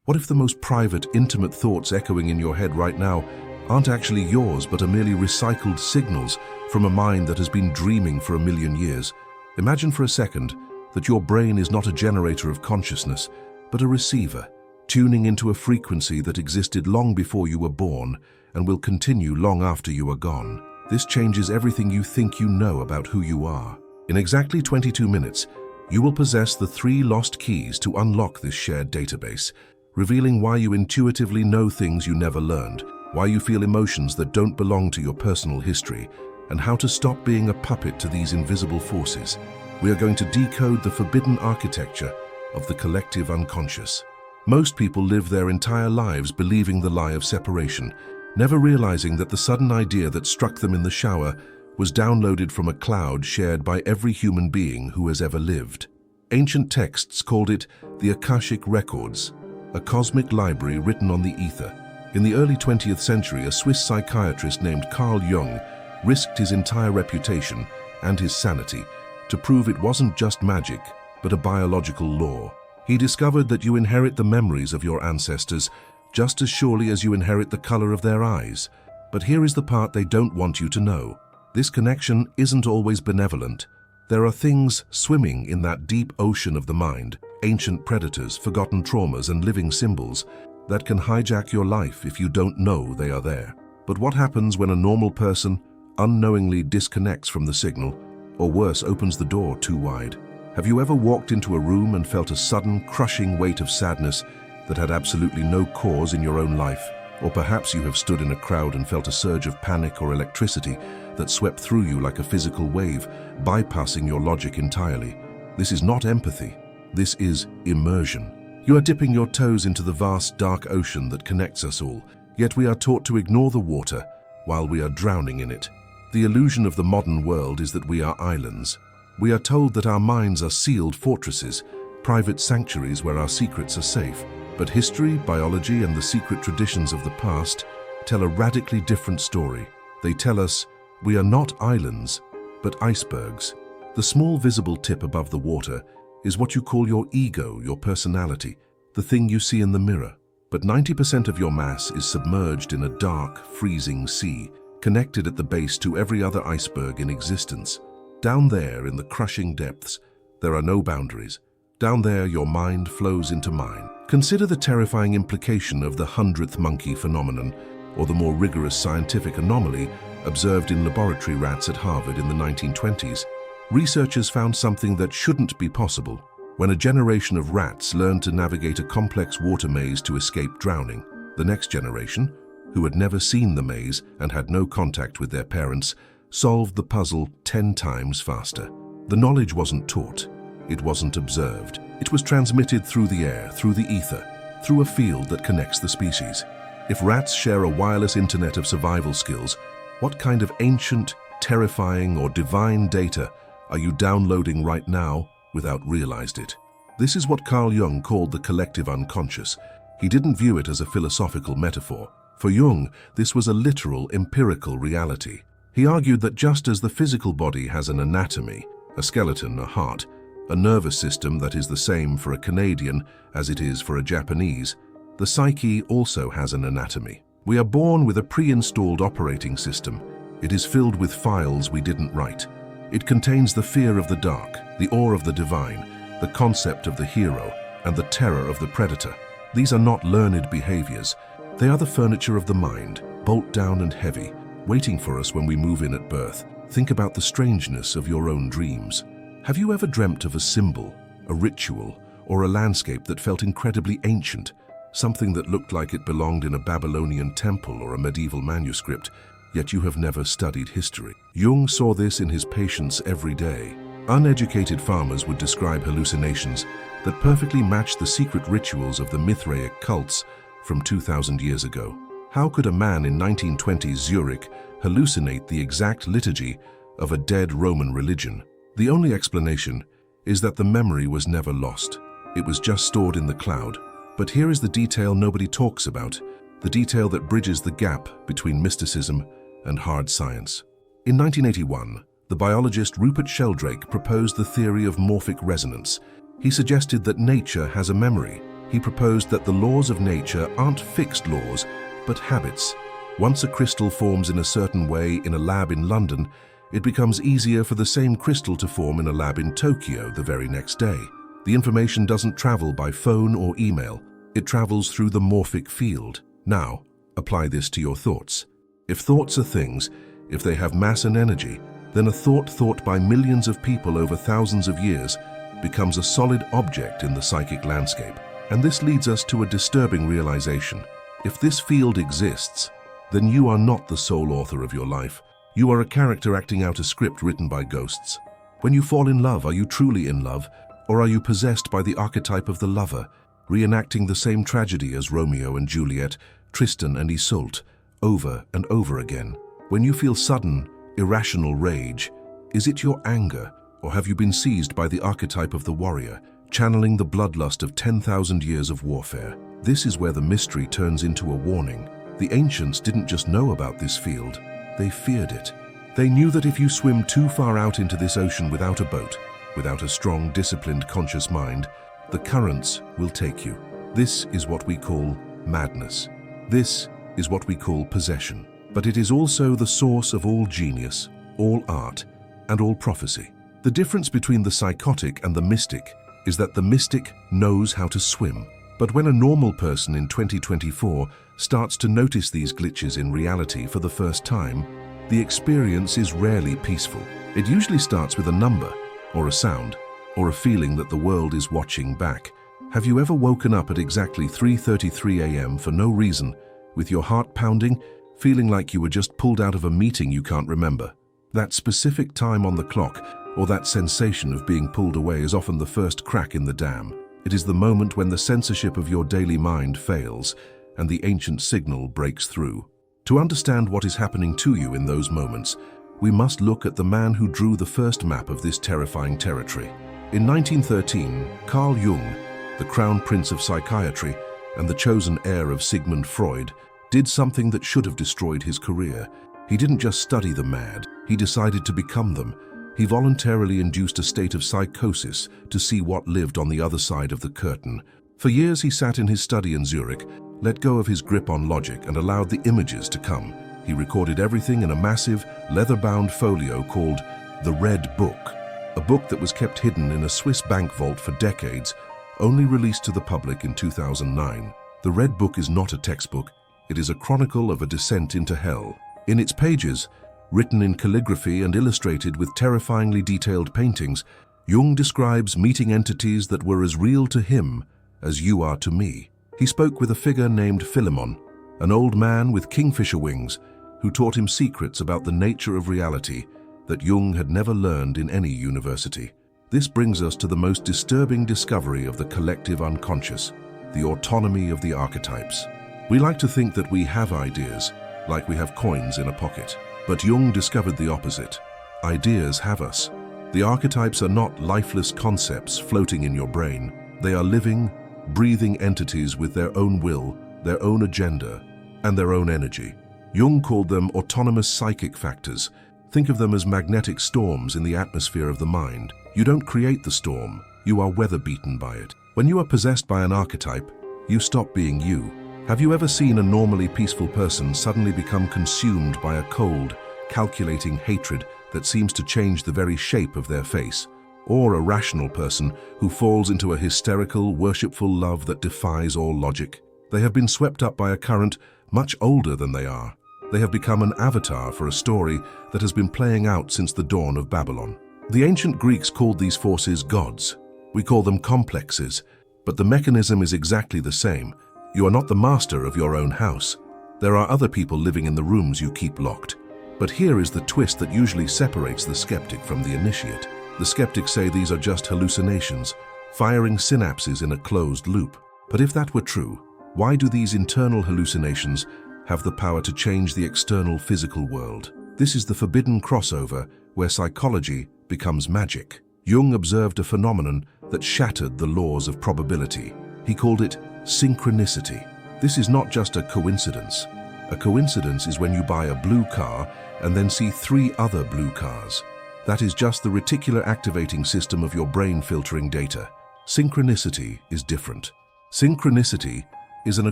What if the most private, intimate thoughts echoing in your head right now aren't actually yours, but are merely recycled signals from a mind that has been dreaming for a million years? Imagine for a second that your brain is not a generator of consciousness, but a receiver, tuning into a frequency that existed long before you were born and will continue long after you are gone. This changes everything you think you know about who you are. In exactly 22 minutes, you will possess the 3 lost keys to unlock this shared database, revealing why you intuitively know things you never learned, why you feel emotions that don't belong to your personal history, and how to stop being a puppet to these invisible forces. We are going to decode the forbidden architecture of the collective unconscious. Most people live their entire lives believing the lie of separation, never realizing that the sudden idea that struck them in the shower was downloaded from a cloud shared by every human being who has ever lived. Ancient texts called it the Akashic Records, a cosmic library written on the ether. In the early 20th century, a Swiss psychiatrist named Carl Jung risked his entire reputation and his sanity to prove it wasn't just magic, but a biological law. He discovered that you inherit the memories of your ancestors just as surely as you inherit the color of their eyes. But here is the part they don't want you to know. This connection isn't always benevolent. There are things swimming in that deep ocean of the mind, ancient predators, forgotten traumas, and living symbols that can hijack your life if you don't know they are there. But what happens when a normal person unknowingly disconnects from the signal, or worse, opens the door too wide? Have you ever walked into a room and felt a sudden, crushing weight of sadness that had absolutely no cause in your own life? Or perhaps you have stood in a crowd and felt a surge of panic or electricity that swept through you like a physical wave, bypassing your logic entirely. This is not empathy. This is immersion. You are dipping your toes into the vast, dark ocean that connects us all, yet we are taught to ignore the water while we are drowning in it. The illusion of the modern world is that we are islands. We are told that our minds are sealed fortresses, private sanctuaries where our secrets are safe. But history, biology, and the secret traditions of the past tell a radically different story. They tell us we are not islands, but icebergs. The small visible tip above the water is what you call your ego, your personality, the thing you see in the mirror. But 90% of your mass is submerged in a dark, freezing sea, connected at the base to every other iceberg in existence. Down there, in the crushing depths, there are no boundaries. Down there, your mind flows into mine. Consider the terrifying implication of the 100th monkey phenomenon, or the more rigorous scientific anomaly observed in laboratory rats at Harvard in the 1920s. Researchers found something that shouldn't be possible. When a generation of rats learned to navigate a complex water maze to escape drowning, the next generation, who had never seen the maze and had no contact with their parents, solved the puzzle 10 times faster. The knowledge wasn't taught. It wasn't observed. It was transmitted through the air, through the ether, through a field that connects the species. If rats share a wireless internet of survival skills, what kind of ancient, terrifying, or divine data are you downloading right now without realized it? This is what Carl Jung called the collective unconscious. He didn't view it as a philosophical metaphor. For Jung, this was a literal, empirical reality. He argued that just as the physical body has an anatomy, a skeleton, a heart, a nervous system that is the same for a Canadian as it is for a Japanese, the psyche also has an anatomy. We are born with a pre-installed operating system. It is filled with files we didn't write. It contains the fear of the dark, the awe of the divine, the concept of the hero, and the terror of the predator. These are not learned behaviors. They are the furniture of the mind, bolt down and heavy, waiting for us when we move in at birth. Think about the strangeness of your own dreams. Have you ever dreamt of a symbol, a ritual, or a landscape that felt incredibly ancient? Something that looked like it belonged in a Babylonian temple or a medieval manuscript, yet you have never studied history. Jung saw this in his patients every day. Uneducated farmers would describe hallucinations that perfectly matched the secret rituals of the Mithraic cults from 2,000 years ago. How could a man in 1920s Zurich hallucinate the exact liturgy of a dead Roman religion? The only explanation is that the memory was never lost. It was just stored in the cloud. But here is the detail nobody talks about, the detail that bridges the gap between mysticism and hard science. In 1981, the biologist Rupert Sheldrake proposed the theory of morphic resonance. He suggested that nature has a memory. he proposed that the laws of nature aren't fixed laws, but habits. Once a crystal forms in a certain way in a lab in London, it becomes easier for the same crystal to form in a lab in Tokyo the very next day. The information doesn't travel by phone or email. It travels through the morphic field. Now, apply this to your thoughts. If thoughts are things, if they have mass and energy, then a thought by millions of people over thousands of years becomes a solid object in the psychic landscape. And this leads us to a disturbing realization. If this field exists, then you are not the sole author of your life. You are a character acting out a script written by ghosts. When you fall in love, are you truly in love, or are you possessed by the archetype of the lover, reenacting the same tragedy as Romeo and Juliet, Tristan and Isolde, over and over again? When you feel sudden, irrational rage, is it your anger, or have you been seized by the archetype of the warrior, channeling the bloodlust of 10,000 years of warfare? This is where the mystery turns into a warning. The ancients didn't just know about this field, they feared it. They knew that if you swim too far out into this ocean without a boat, without a strong, disciplined, conscious mind, the currents will take you. This is what we call madness. This is what we call possession. But it is also the source of all genius, all art, and all prophecy. The difference between the psychotic and the mystic is that the mystic knows how to swim. But when a normal person in 2024 starts to notice these glitches in reality for the first time, the experience is rarely peaceful. It usually starts with a number, or a sound, or a feeling that the world is watching back. Have you ever woken up at exactly 3:33 a.m. for no reason, with your heart pounding, feeling like you were just pulled out of a meeting you can't remember? That specific time on the clock, or that sensation of being pulled away, is often the first crack in the dam. It is the moment when the censorship of your daily mind fails and the ancient signal breaks through. To understand what is happening to you in those moments, we must look at the man who drew the first map of this terrifying territory. In 1913, Carl Jung, the crown prince of psychiatry and the chosen heir of Sigmund Freud, did something that should have destroyed his career. He didn't just study the mad, he decided to become them. He voluntarily induced a state of psychosis to see what lived on the other side of the curtain. For years he sat in his study in Zurich, let go of his grip on logic and allowed the images to come. He recorded everything in a massive, leather-bound folio called The Red Book, a book that was kept hidden in a Swiss bank vault for decades, only released to the public in 2009. The Red Book is not a textbook, it is a chronicle of a descent into hell. In its pages, written in calligraphy and illustrated with terrifyingly detailed paintings, Jung describes meeting entities that were as real to him as you are to me. He spoke with a figure named Philemon, an old man with kingfisher wings, who taught him secrets about the nature of reality that Jung had never learned in any university. This brings us to the most disturbing discovery of the collective unconscious, the autonomy of the archetypes. We like to think that we have ideas, like we have coins in a pocket. But Jung discovered the opposite. Ideas have us. The archetypes are not lifeless concepts floating in your brain. They are living, breathing entities with their own will, their own agenda, and their own energy. Jung called them autonomous psychic factors. Think of them as magnetic storms in the atmosphere of the mind. You don't create the storm, you are weather-beaten by it. When you are possessed by an archetype, you stop being you. Have you ever seen a normally peaceful person suddenly become consumed by a cold, calculating hatred that seems to change the very shape of their face? Or a rational person who falls into a hysterical, worshipful love that defies all logic? They have been swept up by a current much older than they are. They have become an avatar for a story that has been playing out since the dawn of Babylon. The ancient Greeks called these forces gods. We call them complexes, but the mechanism is exactly the same. You are not the master of your own house. There are other people living in the rooms you keep locked. But here is the twist that usually separates the skeptic from the initiate. The skeptics say these are just hallucinations, firing synapses in a closed loop. But if that were true, why do these internal hallucinations have the power to change the external physical world? This is the forbidden crossover where psychology becomes magic. Jung observed a phenomenon that shattered the laws of probability. He called it synchronicity. This is not just a coincidence. A coincidence is when you buy a blue car and then see 3 other blue cars. That is just the reticular activating system of your brain filtering data. Synchronicity is different. Synchronicity is a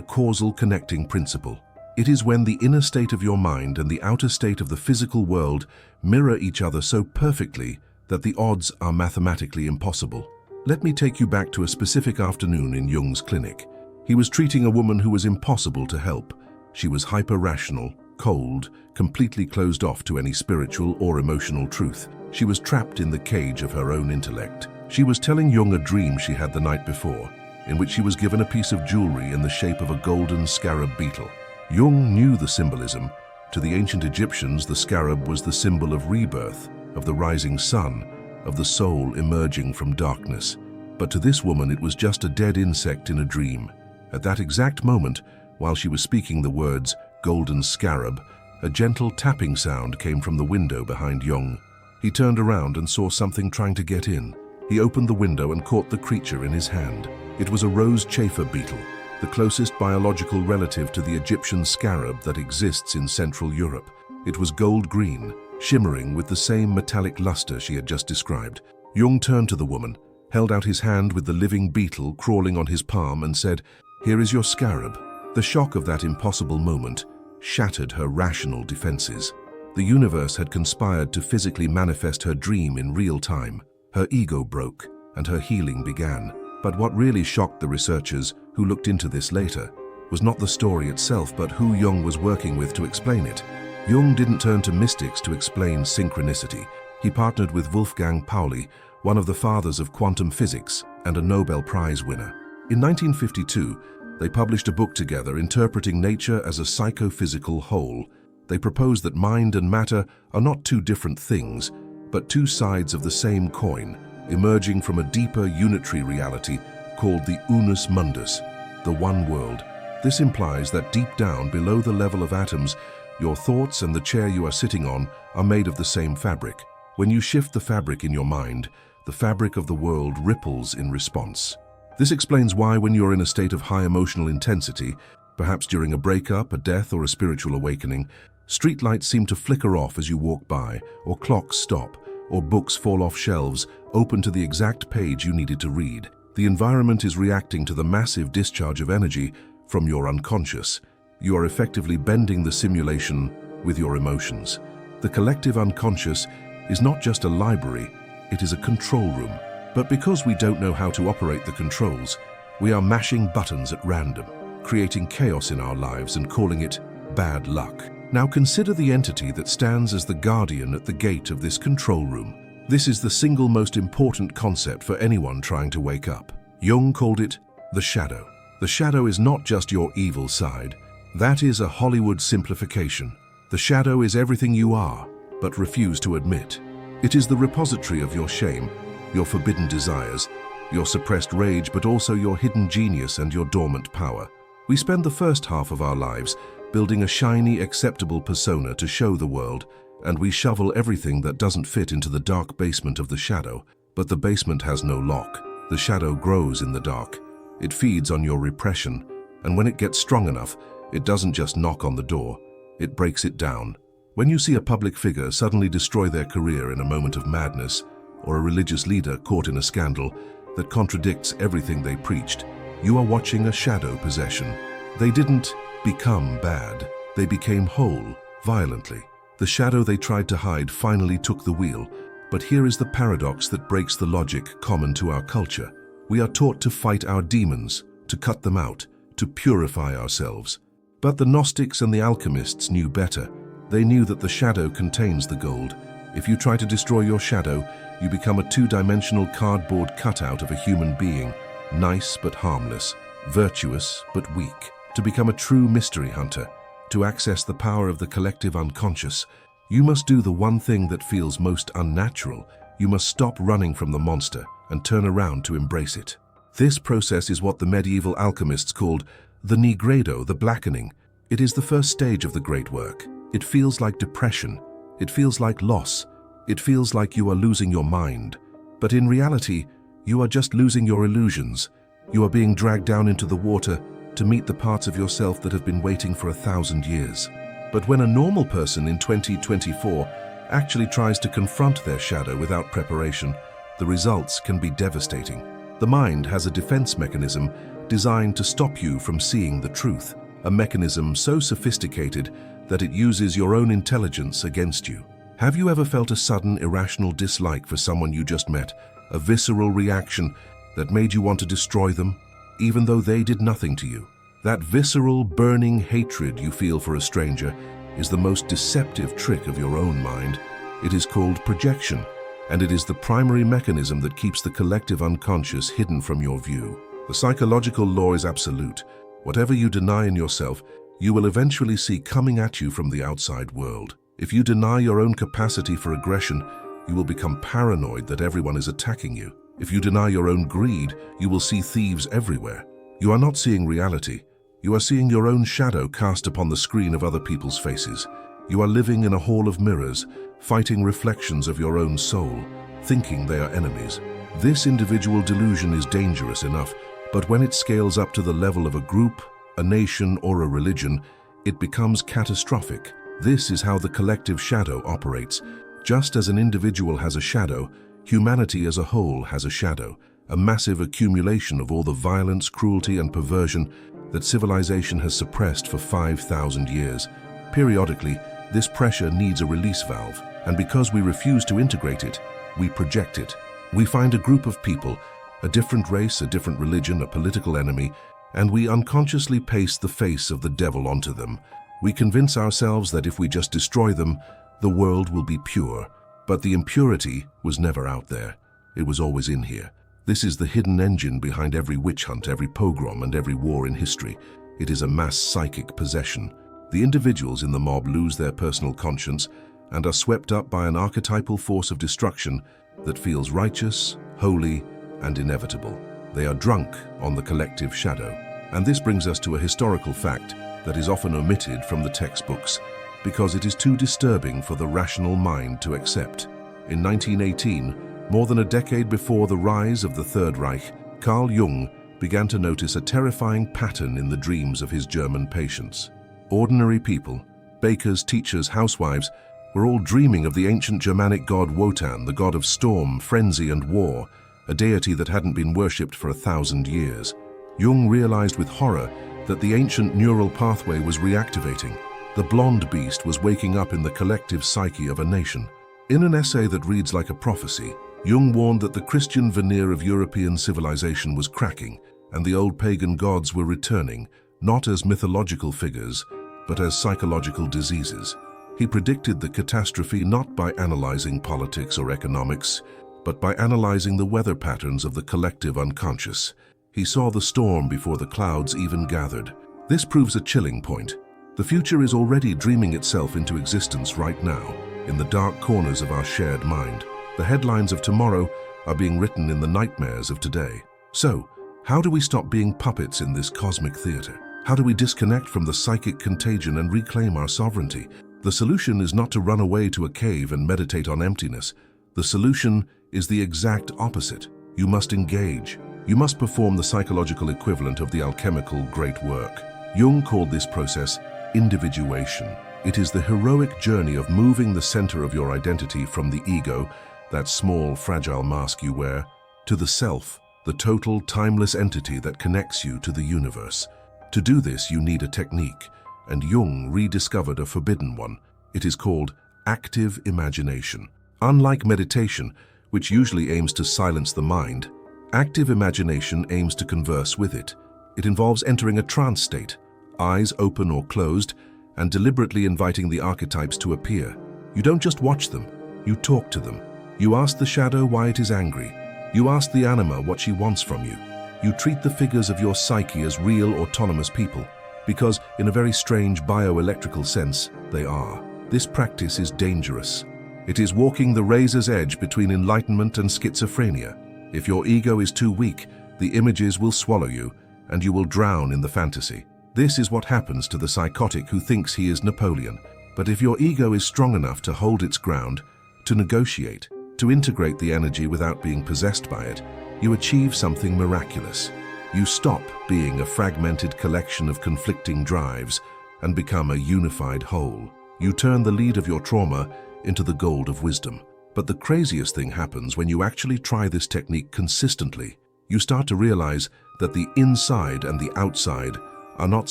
causal connecting principle. It is when the inner state of your mind and the outer state of the physical world mirror each other so perfectly that the odds are mathematically impossible. Let me take you back to a specific afternoon in Jung's clinic. He was treating a woman who was impossible to help. She was hyper-rational, cold, completely closed off to any spiritual or emotional truth. She was trapped in the cage of her own intellect. She was telling Jung a dream she had the night before, in which she was given a piece of jewelry in the shape of a golden scarab beetle. Jung knew the symbolism. To the ancient Egyptians, the scarab was the symbol of rebirth, of the rising sun, of the soul emerging from darkness. But to this woman, it was just a dead insect in a dream. At that exact moment, while she was speaking the words, golden scarab, a gentle tapping sound came from the window behind Jung. He turned around and saw something trying to get in. He opened the window and caught the creature in his hand. It was a rose chafer beetle, the closest biological relative to the Egyptian scarab that exists in Central Europe. It was gold-green, shimmering with the same metallic luster she had just described. Jung turned to the woman, held out his hand with the living beetle crawling on his palm and said, "Here is your scarab." The shock of that impossible moment shattered her rational defenses. The universe had conspired to physically manifest her dream in real time. Her ego broke, and her healing began. But what really shocked the researchers, who looked into this later, was not the story itself, but who Jung was working with to explain it. Jung didn't turn to mystics to explain synchronicity. He partnered with Wolfgang Pauli, one of the fathers of quantum physics and a Nobel Prize winner. In 1952, they published a book together interpreting nature as a psychophysical whole. They proposed that mind and matter are not two different things, but two sides of the same coin, emerging from a deeper unitary reality called the Unus Mundus, the one world. This implies that deep down, below the level of atoms, your thoughts and the chair you are sitting on are made of the same fabric. When you shift the fabric in your mind, the fabric of the world ripples in response. This explains why when you're in a state of high emotional intensity, perhaps during a breakup, a death, or a spiritual awakening, streetlights seem to flicker off as you walk by, or clocks stop, or books fall off shelves, open to the exact page you needed to read. The environment is reacting to the massive discharge of energy from your unconscious. You are effectively bending the simulation with your emotions. The collective unconscious is not just a library, it is a control room. But because we don't know how to operate the controls, we are mashing buttons at random, creating chaos in our lives and calling it bad luck. Now consider the entity that stands as the guardian at the gate of this control room. This is the single most important concept for anyone trying to wake up. Jung called it the shadow. The shadow is not just your evil side. That is a Hollywood simplification. The shadow is everything you are, but refuse to admit. It is the repository of your shame, your forbidden desires, your suppressed rage, but also your hidden genius and your dormant power. We spend the first half of our lives building a shiny, acceptable persona to show the world, and we shovel everything that doesn't fit into the dark basement of the shadow. But the basement has no lock. The shadow grows in the dark. It feeds on your repression, and when it gets strong enough, it doesn't just knock on the door, it breaks it down. When you see a public figure suddenly destroy their career in a moment of madness, or a religious leader caught in a scandal that contradicts everything they preached, you are watching a shadow possession. They didn't become bad, they became whole, violently. The shadow they tried to hide finally took the wheel. But here is the paradox that breaks the logic common to our culture. We are taught to fight our demons, to cut them out, to purify ourselves. But the Gnostics and the alchemists knew better. They knew that the shadow contains the gold. If you try to destroy your shadow, you become a two-dimensional cardboard cutout of a human being, nice but harmless, virtuous but weak. To become a true mystery hunter, to access the power of the collective unconscious, you must do the one thing that feels most unnatural. You must stop running from the monster and turn around to embrace it. This process is what the medieval alchemists called the nigredo, the blackening. It is the first stage of the great work. It feels like depression. It feels like loss. It feels like you are losing your mind. But in reality, you are just losing your illusions. You are being dragged down into the water to meet the parts of yourself that have been waiting for 1,000 years. But when a normal person in 2024 actually tries to confront their shadow without preparation, the results can be devastating. The mind has a defense mechanism designed to stop you from seeing the truth, a mechanism so sophisticated that it uses your own intelligence against you. Have you ever felt a sudden, irrational dislike for someone you just met, a visceral reaction that made you want to destroy them, even though they did nothing to you? That visceral, burning hatred you feel for a stranger is the most deceptive trick of your own mind. It is called projection, and it is the primary mechanism that keeps the collective unconscious hidden from your view. The psychological law is absolute. Whatever you deny in yourself, you will eventually see coming at you from the outside world. If you deny your own capacity for aggression, you will become paranoid that everyone is attacking you. If you deny your own greed, you will see thieves everywhere. You are not seeing reality. You are seeing your own shadow cast upon the screen of other people's faces. You are living in a hall of mirrors, fighting reflections of your own soul, thinking they are enemies. This individual delusion is dangerous enough, but when it scales up to the level of a group, a nation, or a religion, it becomes catastrophic. This is how the collective shadow operates. Just as an individual has a shadow, humanity as a whole has a shadow, a massive accumulation of all the violence, cruelty, and perversion that civilization has suppressed for 5,000 years. Periodically, this pressure needs a release valve, and because we refuse to integrate it, we project it. We find a group of people, a different race, a different religion, a political enemy, and we unconsciously paste the face of the devil onto them. We convince ourselves that if we just destroy them, the world will be pure. But the impurity was never out there. It was always in here. This is the hidden engine behind every witch hunt, every pogrom, and every war in history. It is a mass psychic possession. The individuals in the mob lose their personal conscience and are swept up by an archetypal force of destruction that feels righteous, holy, and inevitable. They are drunk on the collective shadow. And this brings us to a historical fact that is often omitted from the textbooks because it is too disturbing for the rational mind to accept. In 1918, more than a decade before the rise of the Third Reich, Carl Jung began to notice a terrifying pattern in the dreams of his German patients. Ordinary people, bakers, teachers, housewives, were all dreaming of the ancient Germanic god Wotan, the god of storm, frenzy, and war, a deity that hadn't been worshipped for 1,000 years. Jung realized with horror that the ancient neural pathway was reactivating. The blonde beast was waking up in the collective psyche of a nation. In an essay that reads like a prophecy, Jung warned that the Christian veneer of European civilization was cracking, and the old pagan gods were returning, not as mythological figures, but as psychological diseases. He predicted the catastrophe not by analyzing politics or economics, but by analyzing the weather patterns of the collective unconscious. He saw the storm before the clouds even gathered. This proves a chilling point. The future is already dreaming itself into existence right now, in the dark corners of our shared mind. The headlines of tomorrow are being written in the nightmares of today. So, how do we stop being puppets in this cosmic theater? How do we disconnect from the psychic contagion and reclaim our sovereignty? The solution is not to run away to a cave and meditate on emptiness. The solution is the exact opposite. You must engage. You must perform the psychological equivalent of the alchemical great work. Jung called this process individuation. It is the heroic journey of moving the center of your identity from the ego, that small, fragile mask you wear, to the self, the total, timeless entity that connects you to the universe. To do this, you need a technique, and Jung rediscovered a forbidden one. It is called active imagination. Unlike meditation, which usually aims to silence the mind, active imagination aims to converse with it. It involves entering a trance state, eyes open or closed, and deliberately inviting the archetypes to appear. You don't just watch them, you talk to them. You ask the shadow why it is angry. You ask the anima what she wants from you. You treat the figures of your psyche as real, autonomous people, because, in a very strange bioelectrical sense, they are. This practice is dangerous. It is walking the razor's edge between enlightenment and schizophrenia. If your ego is too weak, the images will swallow you, and you will drown in the fantasy. This is what happens to the psychotic who thinks he is Napoleon. But if your ego is strong enough to hold its ground, to negotiate, to integrate the energy without being possessed by it, you achieve something miraculous. You stop being a fragmented collection of conflicting drives and become a unified whole. You turn the lead of your trauma into the gold of wisdom. But the craziest thing happens when you actually try this technique consistently. You start to realize that the inside and the outside are not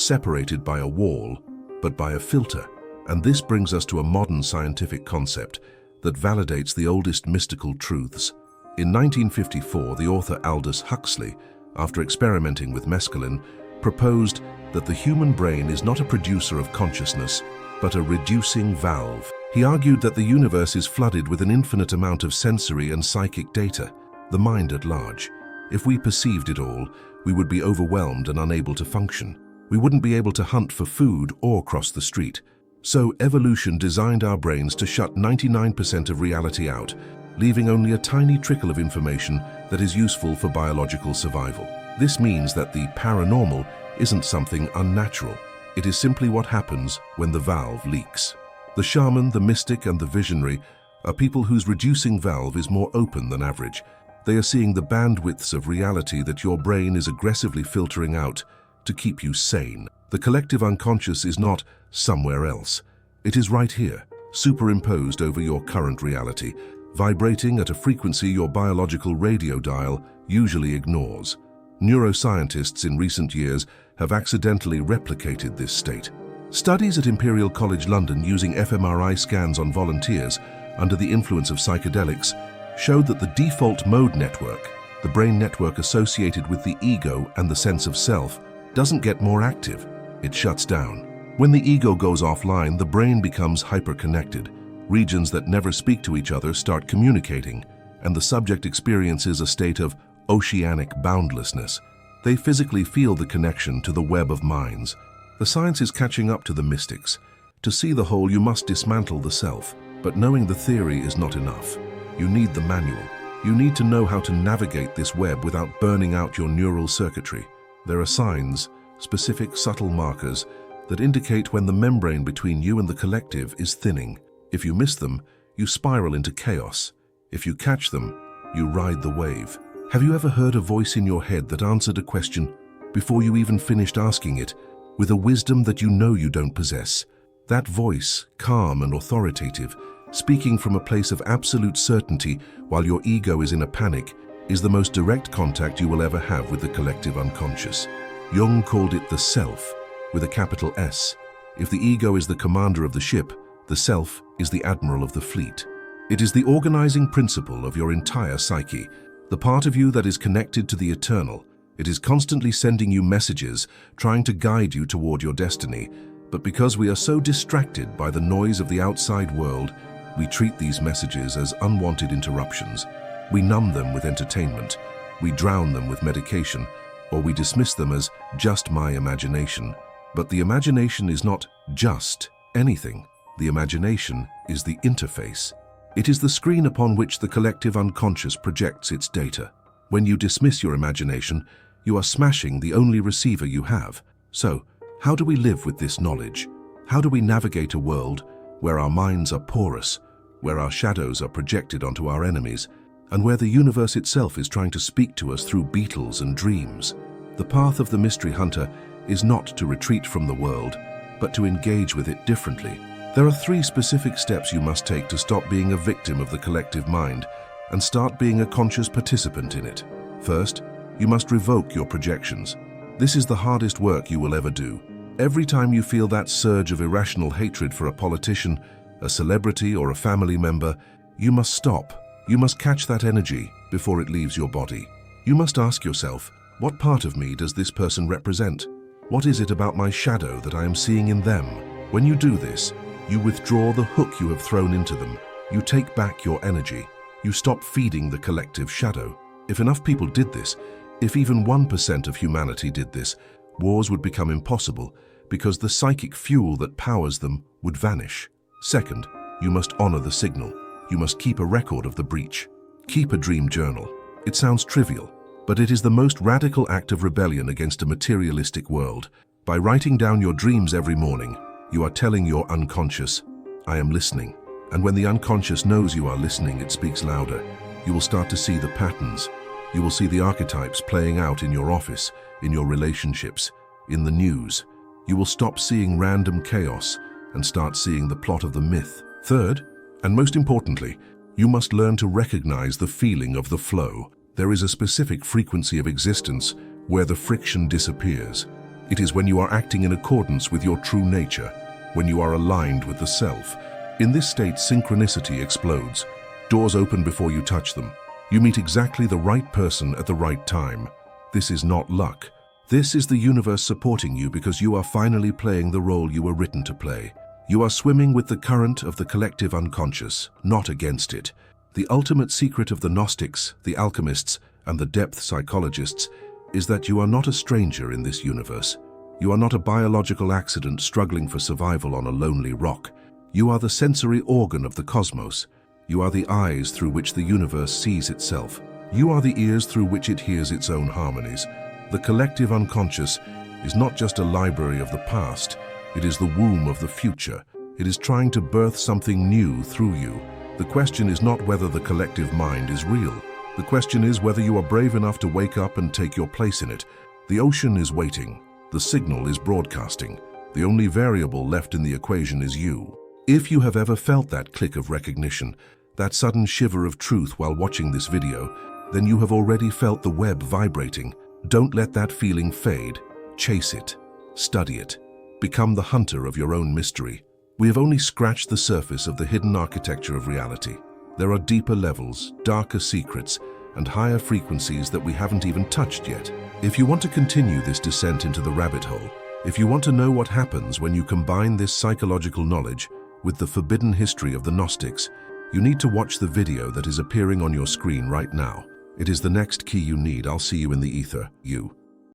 separated by a wall, but by a filter. And this brings us to a modern scientific concept that validates the oldest mystical truths. In 1954, the author Aldous Huxley, after experimenting with mescaline, proposed that the human brain is not a producer of consciousness, but a reducing valve. He argued that the universe is flooded with an infinite amount of sensory and psychic data, the mind at large. If we perceived it all, we would be overwhelmed and unable to function. We wouldn't be able to hunt for food or cross the street. So evolution designed our brains to shut 99% of reality out, leaving only a tiny trickle of information that is useful for biological survival. This means that the paranormal isn't something unnatural. It is simply what happens when the valve leaks. The shaman, the mystic, and the visionary are people whose reducing valve is more open than average. They are seeing the bandwidths of reality that your brain is aggressively filtering out to keep you sane. The collective unconscious is not somewhere else. It is right here, superimposed over your current reality, vibrating at a frequency your biological radio dial usually ignores. Neuroscientists in recent years have accidentally replicated this state. Studies at Imperial College London using fMRI scans on volunteers under the influence of psychedelics showed that the default mode network, the brain network associated with the ego and the sense of self, doesn't get more active, it shuts down. When the ego goes offline, the brain becomes hyperconnected. Regions that never speak to each other start communicating, and the subject experiences a state of oceanic boundlessness. They physically feel the connection to the web of minds. The science is catching up to the mystics. To see the whole, you must dismantle the self. But knowing the theory is not enough. You need the manual. You need to know how to navigate this web without burning out your neural circuitry. There are signs, specific subtle markers, that indicate when the membrane between you and the collective is thinning. If you miss them, you spiral into chaos. If you catch them, you ride the wave. Have you ever heard a voice in your head that answered a question before you even finished asking it, with a wisdom that you know you don't possess? That voice, calm and authoritative, speaking from a place of absolute certainty while your ego is in a panic, is the most direct contact you will ever have with the collective unconscious. Jung called it the self, with a capital S. If the ego is the commander of the ship, the self is the admiral of the fleet. It is the organizing principle of your entire psyche, the part of you that is connected to the eternal. It is constantly sending you messages, trying to guide you toward your destiny. But because we are so distracted by the noise of the outside world, we treat these messages as unwanted interruptions. We numb them with entertainment, we drown them with medication, or we dismiss them as just my imagination. But the imagination is not just anything. The imagination is the interface. It is the screen upon which the collective unconscious projects its data. When you dismiss your imagination, you are smashing the only receiver you have. So, how do we live with this knowledge? How do we navigate a world where our minds are porous, where our shadows are projected onto our enemies, and where the universe itself is trying to speak to us through beetles and dreams? The path of the mystery hunter is not to retreat from the world, but to engage with it differently. There are 3 specific steps you must take to stop being a victim of the collective mind and start being a conscious participant in it. First, you must revoke your projections. This is the hardest work you will ever do. Every time you feel that surge of irrational hatred for a politician, a celebrity, or a family member, you must stop. You must catch that energy before it leaves your body. You must ask yourself, what part of me does this person represent? What is it about my shadow that I am seeing in them? When you do this, you withdraw the hook you have thrown into them. You take back your energy. You stop feeding the collective shadow. If enough people did this, if even 1% of humanity did this, wars would become impossible because the psychic fuel that powers them would vanish. Second, you must honor the signal. You must keep a record of the breach. Keep a dream journal. It sounds trivial, but it is the most radical act of rebellion against a materialistic world. By writing down your dreams every morning, you are telling your unconscious, I am listening. And when the unconscious knows you are listening, it speaks louder. You will start to see the patterns. You will see the archetypes playing out in your office, in your relationships, in the news. You will stop seeing random chaos and start seeing the plot of the myth. Third, and most importantly, you must learn to recognize the feeling of the flow. There is a specific frequency of existence where the friction disappears. It is when you are acting in accordance with your true nature, when you are aligned with the self. In this state, synchronicity explodes. Doors open before you touch them. You meet exactly the right person at the right time. This is not luck. This is the universe supporting you because you are finally playing the role you were written to play. You are swimming with the current of the collective unconscious, not against it. The ultimate secret of the Gnostics, the alchemists, and the depth psychologists is that you are not a stranger in this universe. You are not a biological accident struggling for survival on a lonely rock. You are the sensory organ of the cosmos. You are the eyes through which the universe sees itself. You are the ears through which it hears its own harmonies. The collective unconscious is not just a library of the past, it is the womb of the future. It is trying to birth something new through you. The question is not whether the collective mind is real. The question is whether you are brave enough to wake up and take your place in it. The ocean is waiting. The signal is broadcasting. The only variable left in the equation is you. If you have ever felt that click of recognition, that sudden shiver of truth while watching this video, then you have already felt the web vibrating. Don't let that feeling fade. Chase it. Study it. Become the hunter of your own mystery. We have only scratched the surface of the hidden architecture of reality. There are deeper levels, darker secrets, and higher frequencies that we haven't even touched yet. If you want to continue this descent into the rabbit hole, if you want to know what happens when you combine this psychological knowledge with the forbidden history of the Gnostics, you need to watch the video that is appearing on your screen right now. It is the next key you need. I'll see you in the ether. You.